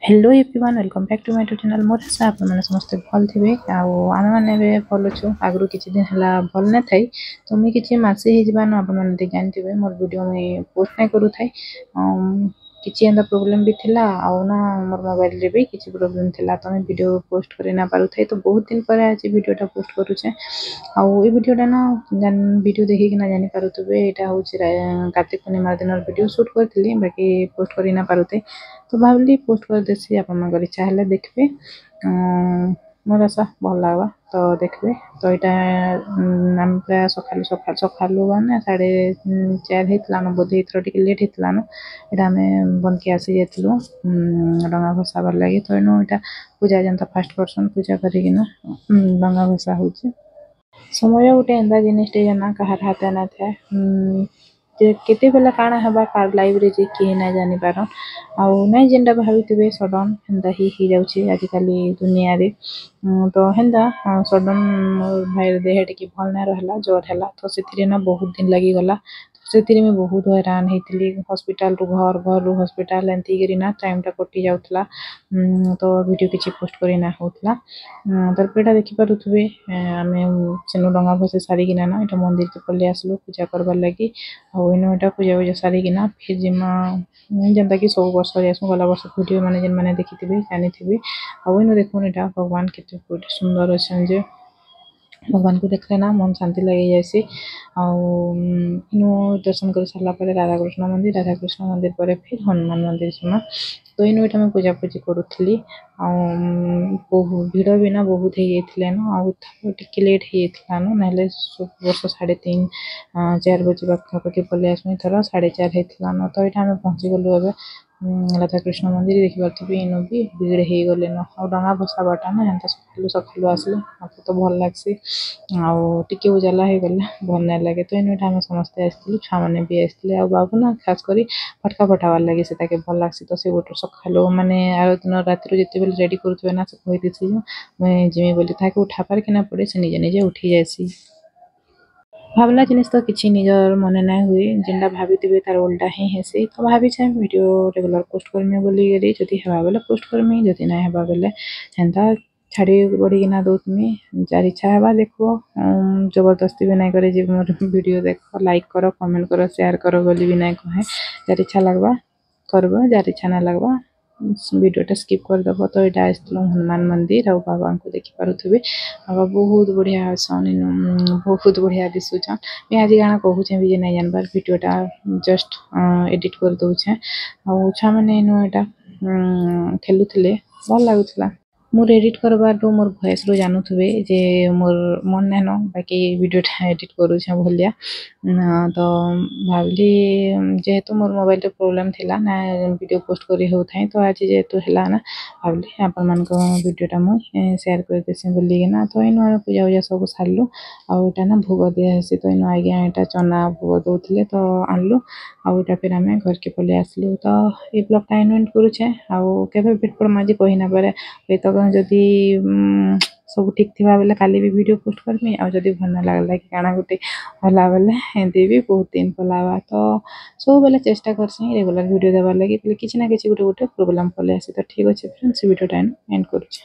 Hello everyone welcome back to my channel मोर आशा आप समस्त भल थे आम मैंने भल अच्छु आगु किसी दिन है भल न थी तो मुझे किसी मसे आपने जानते मोर वीडियो मुझे पोस्ट नहीं करूँ किसी एंता प्रोब्लेम भी थिला ना मोर मोबाइल रे भी किसी प्रोब्लेम थिला तो मैं वीडियो पोस्ट कर ना पारू थे तो बहुत दिन पर आज वीडियोटा पोस्ट करुचे ये वीडियोटा ना वीडियो देखिक ना जानी पारुथे यहाँ हूँ कार्तिक पूर्णिमा दिन वीडियो शूट करी बाकी पोस्ट कर ना पारुथे तो भाविली पोस्ट कर देसी आप इच्छा है देखिए मोर आशा भल लगा तो देखिए तो यहाँ आम प्राय सकालू सकालू सकालू मैंने 4:30 होता बोधे एथर टे लेट होता यहाँ आम बन के आसी जाइलु डंगा भसाबार लगी तो इनू यहाँ पूजा जनता फास्ट करसन पूजा करना डंगा भसा हो समय गोटे एंता जिनटे जना कहार हाथ ना था केते बेला काଣା हबा कार लाइव रे जे किए ना जानी पारन आउ नहीं जेनटा भाविथिबे सडन हेंदा ही जाउछि आजिकली दुनिया रे तो हेंदा सडन मोर भाई देह टिके भल ना रहला जोर हैला तो सेथिरे ना बहुत दिन लगी गला सेथिरे में बहुत हैरान हेतिली हॉस्पिटल रु घर घर रु हॉस्पिटल एंती करी ना टाइम टा कटि जाउतला तो वीडियो किछि पोस्ट करी ना होतला तर पेटा देखि पारुथबे आमे सेनु डंगा भसे सारी किना ना एटा मंदिर के पल्ले आसलो पूजा करबार लगी इनो एटा पूजा पूजा सारी किना फिर जिमा जनता कि सब वर्ष जासु गला वर्ष वीडियो माने जेन माने देखिथिबे जानिथिबे इनो देखुन एटा भगवान केते सुंदर अछन जे भगवान को देखले ना मन शांति लगे जासी इनो दर्शन कर सारा पर राधा कृष्ण मंदिर पर फिर हनुमान मंदिर जिमा तो इनो एटा मैं पूजा पूजी करूथली बहुत भीड़ भी ना बहुत हो जाइए ना टिके लेट हो जाता ना वर्ष 3:30 4 बजे पाखापाखि पलि आसमी थर 4:30 होता तो यहाँ आम पहुँची गलु ए राधा कृष्ण मंदिर देखिपे इनो भी भीड़ हो गले न डंगा भसाबाटा ना एंता सकालू सकालू आसले मत तो भल लगसी टिके उजाला हो गले भल ना लगे तो इनो आम समस्ते आसलु छुआ मैंने भी आसते बाबू ना खास कर फटका फटाबार लगे से भल लगसी तो से गोटे सकालू माने आर दिन राति जिते बेले रेडी करुवे ना से कहीदेसी मुझे जिमी बोली उठा पार कि ना पड़े से निजे निजे उठी जासी भावना जिनिस तो किसी निजर मने ना हुए जेनटा भाभी तार उल्टा ही हेसी तो भाभी वीडियो रेगुलर पोस्ट करमी बोली जदि हेबा बेले पोस्ट करमी जदि ना हेबा बेले हेंता छाड़ी बड़ी किना दो तुम्हें जार इच्छा हेबा देखो जबरदस्ती भी नहीं करे जी मोर वीडियो देख लाइक करो कमेंट करो शेयर करो बोली भी नहीं कहे जार इच्छा लगवा करबा जार इच्छा ना लगवा वीडियोटा स्किप करदेव तो यहाँ आसलु हनुमान मंदिर और बाबा को देखी पारे बाबा बहुत बढ़िया असन बहुत बढ़िया दिशुचन मैं आज गाना कहूचे भी नहीं जानबार वीडियोटा जस्ट एडिट कर दौचे छुआ मैंने इनो यहाँ खेलुले भल लगुला मोर एडिट करबार मोर भॉइस रो जानुथबे जे मोर मन नाइन बाकी वीडियोटा एडिट करूछे भलिया तो भावली जेहेतु मोर मोबाइल रे प्रॉब्लम थिला ना वीडियो पोस्ट करी हो थाई तो आज जेहेतु हैला ना भावली आपण मान को वीडियोटा मु शेयर कर देसी बोली ना तो इनो पूजा पूजा सब सारलु एटा ना भोग दिया हेसी तो इनो आगे एटा चना भोग दउथिले तो आनलु एटा फिर आम घर के पलि आसलु तो ये ब्लॉगटा इनवेंट करूछे केबे भेट पर माजी कहि ना पारे तो जदि सब ठीक थिबा बेले काली भी वीडियो पोस्ट करमी जदि भल ना लागला कि काना गोटे होला बेले एंती भी बहुत दिन पलावा तो सब बेले चेष्टा करसी रेगुलर वीडियो देबार लगी किछि ना किछि गोटे गोटे प्रोब्लेम पले आसी तो ठीक अछि फ्रेंड्स वीडियोटा एंड करूछि।